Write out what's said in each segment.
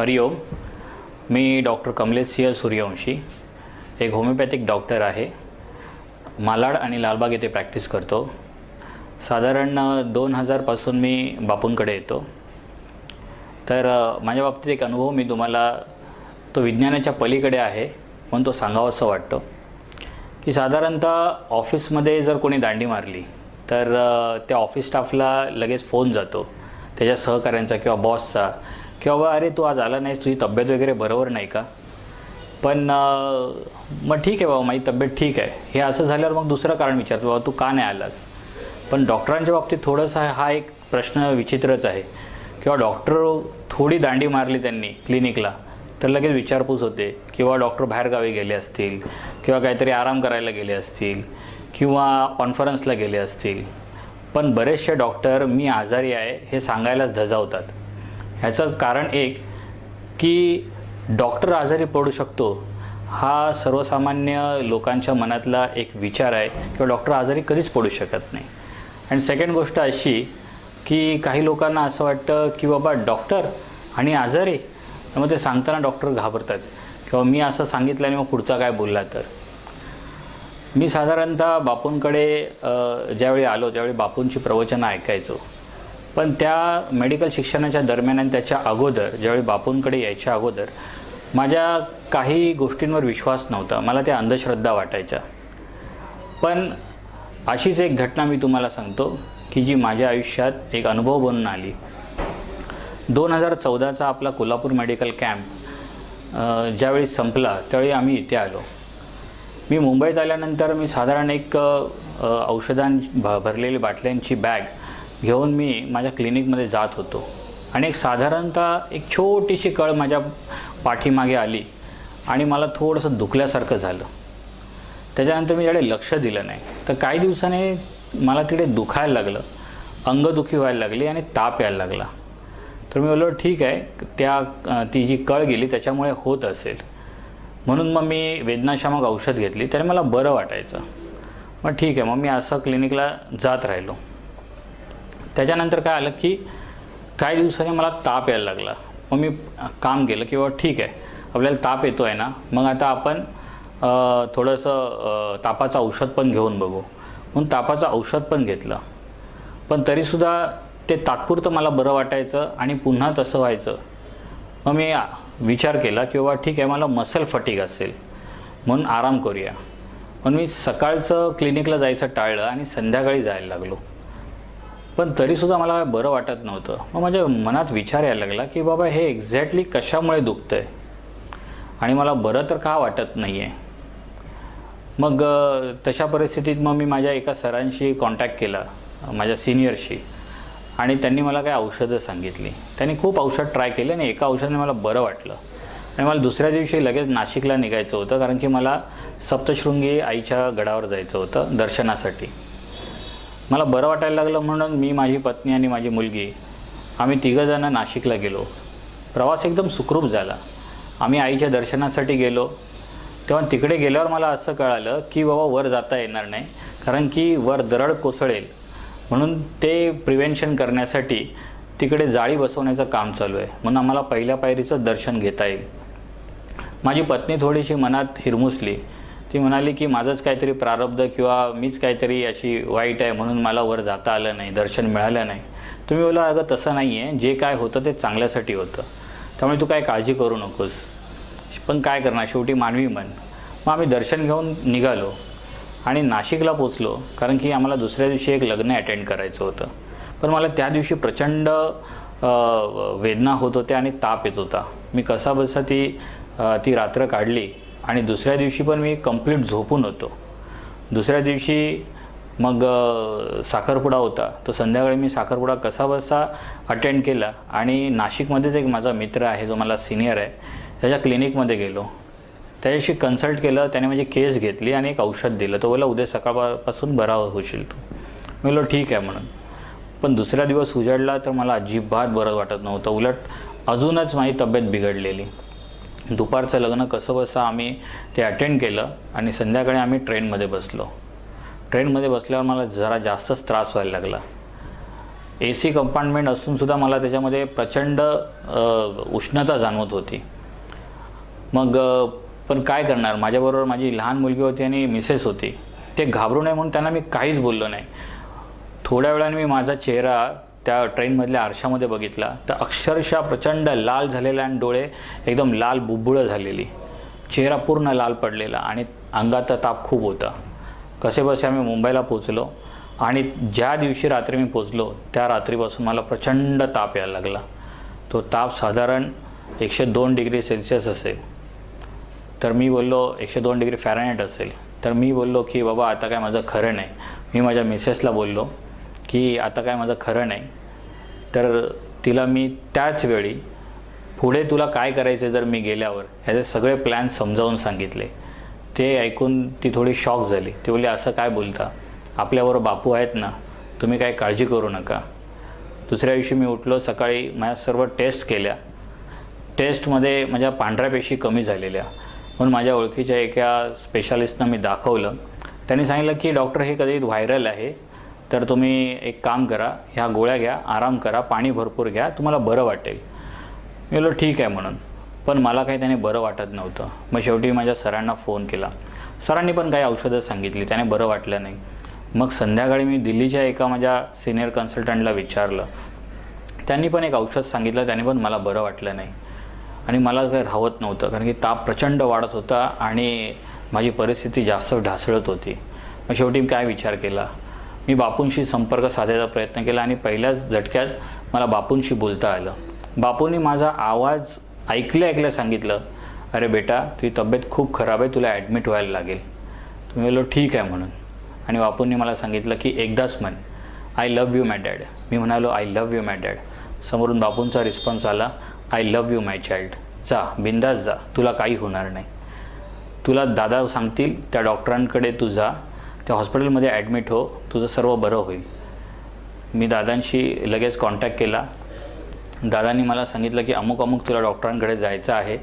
हरिओम. मी doctor Kamlesh सिंह सूर्यवंशी, एक homeopathic doctor आहे. मालाड आणि लालबाग येथे प्रॅक्टिस करतो. साधारण 2000पासून मी बापूंकडे येतो. तर माझ्या बाबतीत एक अनुभव मी तुम्हाला तो विज्ञानाच्या पलीकडे आहे म्हणून तो सांगावासा वाटतो की साधारणतः ऑफिसमध्ये जर कोणी दांडी मारली तर त्या ऑफिस स्टाफला लगेच फोन जातो त्याच्या सहकाऱ्यांचा किंवा बॉसचा, किंवा अरे तू आज आला नाहीस, तुझी तब्येत वगैरे बरोबर नाही का. पण मग ठीक आहे बाबा, माझी तब्येत ठीक आहे, हे असं झाल्यावर मग दुसरं कारण विचारतो, बाबा तू का नाही आलास. पण डॉक्टरांच्या बाबतीत थोडंसं हा एक प्रश्न विचित्रच आहे. किंवा डॉक्टर थोडी दांडी मारली त्यांनी क्लिनिकला तर लगेच विचारपूस होते, किंवा डॉक्टर बाहेरगावी गेले असतील, किंवा काहीतरी आराम करायला गेले असतील, किंवा कॉन्फरन्सला गेले असतील. पण बरेचसे डॉक्टर मी आजारी आहे हे सांगायलाच धजावतात. ह्याचं कारण एक की डॉक्टर आजारी पडू शकतो हा सर्वसामान्य लोकांच्या मनातला एक विचार आहे, किंवा डॉक्टर आजारी कधीच पडू शकत नाही. आणि सेकंड गोष्ट अशी की काही लोकांना असं वाटतं की बाबा डॉक्टर आणि आजारी, मग ते सांगताना डॉक्टर घाबरतात, किंवा मी असं सांगितलं आणि मग पुढचा काय बोलला तर. मी साधारणतः बापूंकडे ज्यावेळी आलो त्यावेळी बापूंची प्रवचनं ऐकायचो. पण त्या मेडिकल शिक्षणाच्या दरम्यान आणि त्याच्या अगोदर, ज्यावेळी बापूंकडे यायच्या अगोदर माझ्या काही गोष्टींवर विश्वास नव्हता, मला त्या अंधश्रद्धा वाटायच्या. पण अशीच एक घटना मी तुम्हाला सांगतो की जी माझ्या आयुष्यात एक अनुभव बनून आली. 2014चा आपला कोल्हापूर मेडिकल कॅम्प ज्यावेळी संपला त्यावेळी आम्ही इथे आलो. मी मुंबईत आल्यानंतर मी साधारण एक भरलेली बाटल्यांची बॅग घेऊन मी माझ्या क्लिनिकमध्ये जात होतो. आणि एक साधारणतः एक छोटीशी कळ माझ्या पाठीमागे आली आणि मला थोडंसं दुखल्यासारखं झालं. त्याच्यानंतर मी त्याकडे लक्ष दिलं नाही. तर काही दिवसाने मला तिकडे दुखायला लागलं, अंगदुखी व्हायला लागली आणि ताप यायला लागला. तर मी बोललो ठीक आहे, ती जी कळ गेली त्याच्यामुळे होत असेल. म्हणून मग मी वेदनाशामक औषध घेतली, त्याने मला बरं वाटायचं. मग ठीक आहे, मग मी असं क्लिनिकला जात राहिलो. त्याच्यानंतर काय आलं की काही दिवसांनी मला ताप यायला लागला. मग मी काम केलं की बाबा ठीक आहे, आपल्याला ताप येतो आहे ना, मग आता आपण थोडंसं तापाचं औषध पण घेऊन बघू. म्हणून तापाचं औषध पण घेतलं. पण तरीसुद्धा ते तात्पुरतं मला बरं वाटायचं आणि पुन्हा तसं व्हायचं. मग मी विचार केला की बाबा ठीक आहे, मला मसल फटीग असेल म्हणून आराम करूया. म्हणून मी सकाळचं क्लिनिकला जायचं टाळलं आणि संध्याकाळी जायला लागलो. पण तरीसुद्धा मला बरं वाटत नव्हतं. मग माझ्या मनात विचार यायला लागला की बाबा हे एक्झॅक्टली कशामुळे दुखतं आहे आणि मला बरं तर का वाटत नाही आहे. मग तशा परिस्थितीत मग मी माझ्या एका सरांशी कॉन्टॅक्ट केला, माझ्या सिनियरशी, आणि त्यांनी मला काही औषधं सांगितली. त्यांनी खूप औषध ट्राय केले आणि एका औषधाने मला बरं वाटलं. आणि मला दुसऱ्या दिवशी लगेच नाशिकला निघायचं होतं, कारण की मला सप्तशृंगी आईच्या गडावर जायचं होतं दर्शनासाठी. मला बरं वाटायला लागलं म्हणून मी, माझी पत्नी आणि माझी मुलगी आम्ही तिघंजणं नाशिकला गेलो. प्रवास एकदम सुखरूप झाला. आम्ही आईच्या दर्शनासाठी गेलो. तेव्हा तिकडे गेल्यावर मला असं कळालं की बाबा वर जाता येणार नाही, कारण की वर दरड कोसळेल. म्हणून ते प्रिव्हेन्शन करण्यासाठी तिकडे जाळी बसवण्याचं काम चालू आहे, म्हणून आम्हाला पहिल्या पायरीचं दर्शन घेता येईल. माझी पत्नी थोडीशी मनात हिरमुसली. ती म्हणाली की माझंच काहीतरी प्रारब्ध किंवा मीच काहीतरी अशी वाईट आहे म्हणून मला वर जाता आलं नाही, दर्शन मिळालं नाही. तुम्ही बोला अगं तसं नाही आहे, जे काय होतं ते चांगल्यासाठी होतं, त्यामुळे तू काय काळजी करू नकोस. पण काय करणार, शेवटी मानवी मन. मग आम्ही दर्शन घेऊन निघालो आणि नाशिकला पोचलो, कारण की आम्हाला दुसऱ्या दिवशी एक लग्न अटेंड करायचं होतं. पण मला त्या दिवशी प्रचंड वेदना होत होत्या आणि ताप येत होता. मी कसाबसा ती रात्र काढली आणि दुसऱ्या दिवशी पण मी कंप्लीट झोपून होतो. दुसऱ्या दिवशी मग साखरपुडा होता, तो संध्याकाळी मी साखरपुडा कसाबसा अटेंड केला आणि नाशिकमध्येच एक माझा मित्र आहे जो मला सिनियर आहे, त्याच्या क्लिनिकमध्ये गेलो. त्याच्याशी कन्सल्ट केलं, त्याने माझी केस घेतली आणि एक औषध दिलं. तो बोला उद्या सकाळपासून बरा होशील तू. मी बोललो ठीक आहे म्हणून. पण दुसरा दिवस उजाडला तर मला अजिबात बरं वाटत नव्हतं. उलट अजूनच माझी तब्येत बिघडलेली. दुपारचं लग्न कसंबसं आम्ही ते अटेंड केलं आणि संध्याकाळी आम्ही ट्रेनमध्ये बसलो. ट्रेनमध्ये बसल्यावर मला जरा जास्तच त्रास व्हायला लागला. AC कंपार्टमेंट असूनसुद्धा मला त्याच्यामध्ये प्रचंड उष्णता जाणवत होती. मग पण काय करणार, माझ्याबरोबर माझी लहान मुलगी होती आणि मिसेस होती. ते घाबरू नये म्हणून त्यांना मी काहीच बोललो नाही. थोड्या वेळाने मी माझा चेहरा त्या ट्रेनमधल्या आरशामध्ये बघितला तर अक्षरशः प्रचंड लाल झालेला आणि डोळे एकदम लाल बुब्बुळं झालेली, चेहरा पूर्ण लाल पडलेला आणि अंगात ताप खूप होता. कसेबसे आम्ही मुंबईला पोचलो आणि ज्या दिवशी रात्री मी पोचलो त्या रात्रीपासून मला प्रचंड ताप यायला लागला. तो ताप साधारण 102 डिग्री सेल्सिअस असेल. तर मी बोललो 102 डिग्री फॅरनहाईट असेल. तर मी बोललो की बाबा आता काय माझं खरं नाही. मी माझ्या मिसेसला बोललो की आता काय माझं खरं नाही. तर तिला मी त्याच वेळी पुढे तुला काय करायचं जर मी गेल्यावर ह्याचे सगळे प्लॅन समजावून सांगितले. ते ऐकून ती थोडी शॉक झाली. ती बोलली असं काय बोलता, आपल्याबरोबर बापू आहेत ना, तुम्ही काही काळजी करू नका. दुसऱ्या दिवशी मी उठलो, सकाळी माझ्या सर्व टेस्ट केल्या. टेस्टमध्ये माझ्या पांढऱ्या पेशी कमी झालेल्या. म्हणून माझ्या ओळखीच्या एका स्पेशालिस्टनं मी दाखवलं. त्यांनी सांगितलं की डॉक्टर हे कधी व्हायरल आहे, तर तुम्ही एक काम करा, ह्या गोळ्या घ्या, आराम करा, पाणी भरपूर घ्या, तुम्हाला बरं वाटेल. मी बोललो ठीक आहे म्हणून. पण मला काही त्याने बरं वाटत नव्हतं. मग शेवटी माझ्या सरांना फोन केला. सरांनी पण काही औषधं सांगितली, त्याने बरं वाटलं नाही. मग संध्याकाळी मी दिल्लीच्या एका माझ्या सिनियर कन्सल्टंटला विचारलं. त्यांनी पण एक औषध सांगितलं, त्याने पण मला बरं वाटलं नाही. आणि मला काही राहत नव्हतं कारण की ताप प्रचंड वाढत होता आणि माझी परिस्थिती जास्त ढासळत होती. मग शेवटी काय विचार केला, मी बापूंशी संपर्क साधायचा प्रयत्न केला आणि पहिल्याच झटक्यात मला बापूंशी बोलता आलं. बापूंनी माझा आवाज ऐकल्या सांगितलं, अरे बेटा तुझी तब्येत खूप खराब आहे, तुला ॲडमिट व्हायला लागेल. तुम्ही बोललो ठीक आहे म्हणून. आणि बापूंनी मला सांगितलं की एकदाच म्हण, I love you my dad. मी म्हणालो I love you my dad. समोरून बापूंचा रिस्पॉन्स आला, I love you my child. जा बिंदास जा, तुला काही होणार नाही. तुला दादा सांगतील त्या डॉक्टरांकडे तू जा, त्या हॉस्पिटलमध्ये ॲडमिट हो, तुझं सर्व बरं होईल. मी दादांशी लगेच कॉन्टॅक्ट केला. दादांनी मला सांगितलं की अमुक अमुक तुला डॉक्टरांकडे जायचं आहे,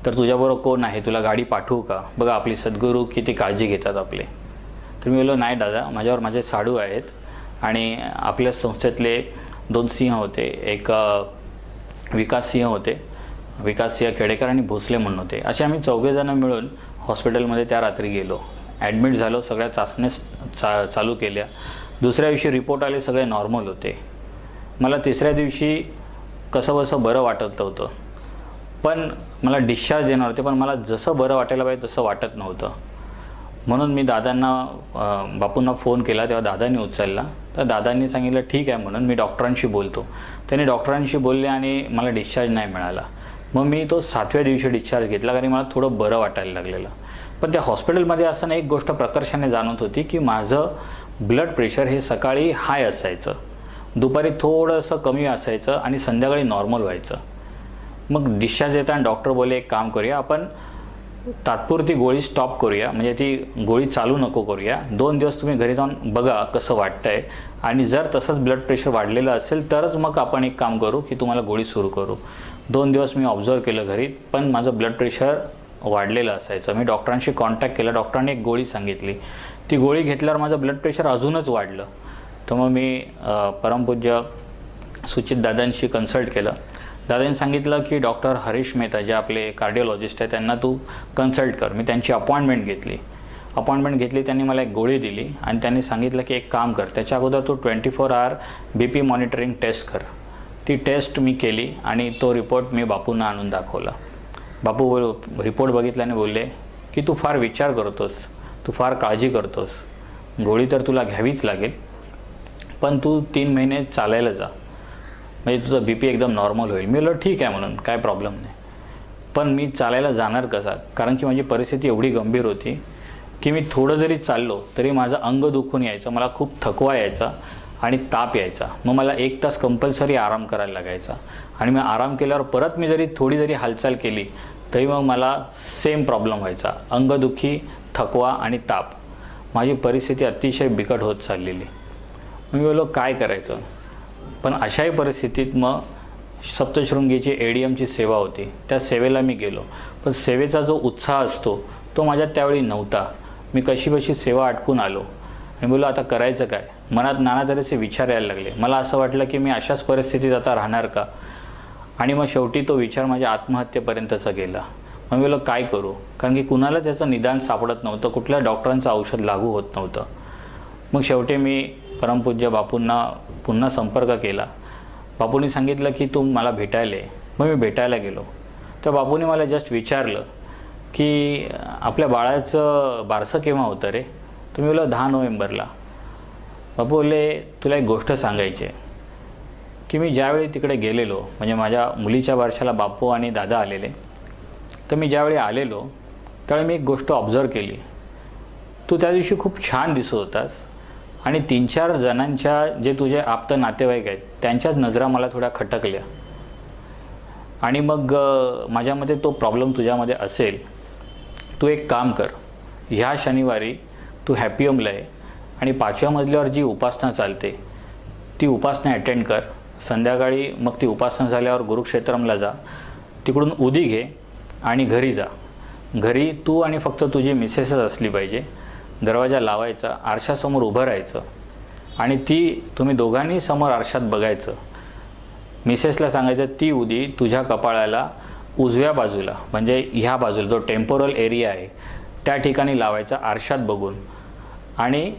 तर तुझ्याबरोबर कोण आहे, तुला गाडी पाठवू का, बघा आपली सद्गुरू किती काळजी घेतात आपले. तर मी बोललो नाही दादा, माझ्यावर माझे साडू आहेत आणि आपल्या संस्थेतले 2 सिंह होते, एक विकास सिंह होते, विकास सिंह खेडेकर आणि भोसले म्हणून होते. असे आम्ही 4 जण मिळून हॉस्पिटलमध्ये त्या रात्री गेलो, ॲडमिट झालो, सगळ्या चाचण्या चालू केल्या. दुसऱ्या दिवशी रिपोर्ट आले, सगळे नॉर्मल होते. मला तिसऱ्या दिवशी कसं बसं बरं वाटत होतं, पण मला डिस्चार्ज देणार होते, पण मला जसं बरं वाटायला पाहिजे तसं वाटत नव्हतं. म्हणून मी दादांना बापूंना फोन केला, तेव्हा दादांनी उचलला. तर दादांनी सांगितलं ठीक आहे म्हणून, मी डॉक्टरांशी बोलतो. त्यांनी डॉक्टरांशी बोलले आणि मला डिस्चार्ज नाही मिळाला. मग मी तो 7व्या दिवशी डिस्चार्ज घेतला कारण मला थोडं बरं वाटायला लागलेलं. पण त्या हॉस्पिटलमध्ये असताना एक गोष्ट प्रकर्षाने जाणवत होती की माझं ब्लड प्रेशर हे सकाळी हाय असायचं, दुपारी थोडंसं कमी असायचं आणि संध्याकाळी नॉर्मल व्हायचं. मग डिस्चार्ज देताना डॉक्टर बोलले एक काम करूया, आपण तात्पुरती गोळी स्टॉप करूया, म्हणजे ती गोळी चालू नको करूया. 2 दिवस तुम्ही घरी जाऊन बघा कसं वाटतंय आणि जर तसंच ब्लड प्रेशर वाढलेलं असेल तरच मग आपण एक काम करू की तुम्हाला गोळी सुरू करू. 2 दिवस मी ऑब्झर्व केलं घरी, पण माझं ब्लड प्रेशर वाढलेलं असायचं. मी डॉक्टरांशी कॉन्टॅक्ट केला, डॉक्टरांनी एक गोळी सांगितली. ती गोळी घेतल्यावर माझं ब्लड प्रेशर अजूनच वाढलं. तर मग मी परमपूज्य सुचित दादांशी कन्सल्ट केलं. दादांनी सांगितलं की डॉक्टर हरीश मेहता जे आपले कार्डिओलॉजिस्ट आहेत त्यांना तू कन्सल्ट कर. मी त्यांची अपॉइंटमेंट घेतली. त्यांनी मला एक गोळी दिली आणि त्यांनी सांगितलं की एक काम कर, त्याच्या अगोदर तू 24 आवर BP मॉनिटरिंग टेस्ट कर. ती टेस्ट मी केली आणि तो रिपोर्ट मी बापूंना आणून दाखवला. बापू रिपोर्ट बघितल्याने बोलले की तू फार विचार करतोस, तू फार काळजी करतोस, गोळी तर तुला घ्यावीच लागेल, पण तू 3 महिने चालायला जा, म्हणजे तुझं BP एकदम नॉर्मल होईल. मी बोललो ठीक आहे म्हणून, काय प्रॉब्लेम नाही. पण मी चालायला जाणार कसा, कारण की माझी परिस्थिती एवढी गंभीर होती की मी थोडं जरी चाललो तरी माझं अंग दुखून यायचं, मला खूप थकवा यायचा आणि ताप यायचा. मग मला 1 तास कंपल्सरी आराम करायला लागायचा आणि मग आराम केल्यावर परत मी जरी थोडी हालचाल केली तरी मग मला सेम प्रॉब्लेम व्हायचा, अंगदुखी, थकवा आणि ताप. माझी परिस्थिती अतिशय बिकट होत चाललेली. मी बोललो काय करायचं. पण अशाही परिस्थितीत मग सप्तशृंगीची ADMची सेवा होती, त्या सेवेला मी गेलो. पण सेवेचा जो उत्साह असतो तो माझ्यात त्यावेळी नव्हता. मी कशीबशी सेवा आटपून आलो आणि बोललो आता करायचं काय. मनात नाना तऱ्हेचे विचार यायला लागले. मला असं वाटलं की मी अशाच परिस्थितीत आता राहणार का. आणि मग शेवटी तो विचार माझ्या आत्महत्येपर्यंतचा गेला. मग मी बोललो काय करू, कारण की कुणाला त्याचं निदान सापडत नव्हतं, कुठल्या डॉक्टरांचं औषध लागू होत नव्हतं. मग शेवटी मी परमपूज्य बापूंना पुन्हा संपर्क केला. बापूंनी सांगितलं की तू मला भेटायला ये. मग मी भेटायला गेलो. तर बापूंनी मला जस्ट विचारलं की आपल्या बाळाचं बारसं केव्हा होतं रे. तर मी बोललो 10 नोव्हेंबरला. बापू बोलले तुला एक गोष्ट सांगायची आहे की मी ज्यावेळी तिकडे गेलेलो, म्हणजे माझ्या मुलीच्या बारशाला बापू आणि दादा आलेले, तर मी ज्यावेळी आलेलो त्यावेळी मी एक गोष्ट ऑब्झर्व केली. तू त्या दिवशी खूप छान दिसत होतास आणि 3-4 जणांच्या जे तुझे आप्त नातेवाईक आहेत त्यांच्याच नजरा मला थोड्या खटकल्या. आणि मग माझ्यामध्ये तो प्रॉब्लेम तुझ्यामध्ये असेल. तू एक काम कर, ह्या शनिवारी तू हॅपीओमला आहे आणि 5व्या मजल्यावर जी उपासना चालते ती उपासना अटेंड कर. संध्याकाळी मग ती उपासना झाल्यावर गुरुक्षेत्रमला जा, तिकडून उदी घे आणि घरी जा. घरी तू आणि फक्त तुझी मिसेसच असली पाहिजे. दरवाजा लावायचा, आरशासमोर उभं राहायचं आणि ती तुम्ही दोघांनी समोर आरशात बघायचं. मिसेसला सांगायचं ती उदी तुझ्या कपाळाला उजव्या बाजूला, म्हणजे ह्या बाजूला जो टेम्पोरल एरिया आहे त्या ठिकाणी लावायचा आरशात बघून. आणि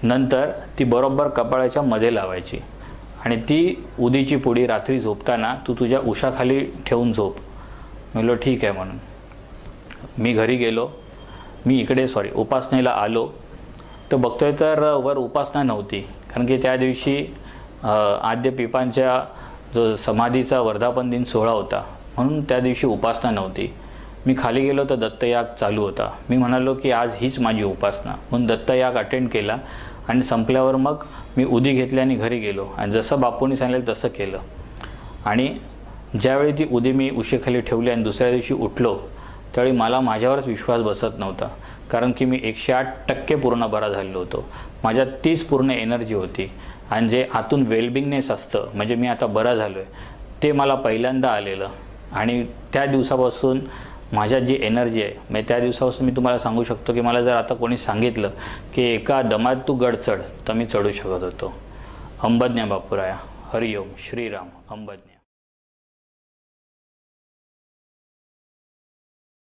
नंतर ती बरोबर कपाळाच्या मध्ये लावायची आणि ती उदीची पुडी रात्री झोपताना तू तुझ्या उशाखाली ठेवून झोप. म्हणलो ठीक आहे म्हणून. मी घरी गेलो. मी इकडे उपासनेला आलो तर बघतोय तर वर उपासना नव्हती, कारण की त्या दिवशी आद्य पिपांच्या जो समाधीचा वर्धापन दिन सोहळा होता म्हणून त्या दिवशी उपासना नव्हती. मी खाली गेलो तर दत्तयाग चालू होता. मी म्हणालो की आज हीच माझी उपासना म्हणून दत्तयाग अटेंड केला आणि संपल्यावर मग मी उदी घेतली आणि घरी गेलो आणि जसं बापूंनी सांगितलं तसं केलं. आणि ज्यावेळी ती उदी मी उशीखाली ठेवली आणि दुसऱ्या दिवशी उठलो त्यावेळी मला माझ्यावरच विश्वास बसत नव्हता, कारण की मी 108% पूर्ण बरा झालेलो होतो. माझ्यात 30 पूर्ण एनर्जी होती आणि जे आतून वेलबिंगनेस असतं, म्हणजे मी आता बरा झालो आहे, ते मला पहिल्यांदा आलेलं. आणि त्या दिवसापासून माझ्यात जी एनर्जी आहे, म्हणजे त्या दिवसापासून मी तुम्हाला सांगू शकतो की मला जर आता कोणी सांगितलं की एका दमात तू गड चढ तर मी चढू शकत होतो. अंबज्ञ बापूराया. हरिओम. श्रीराम. अंबज्ञ.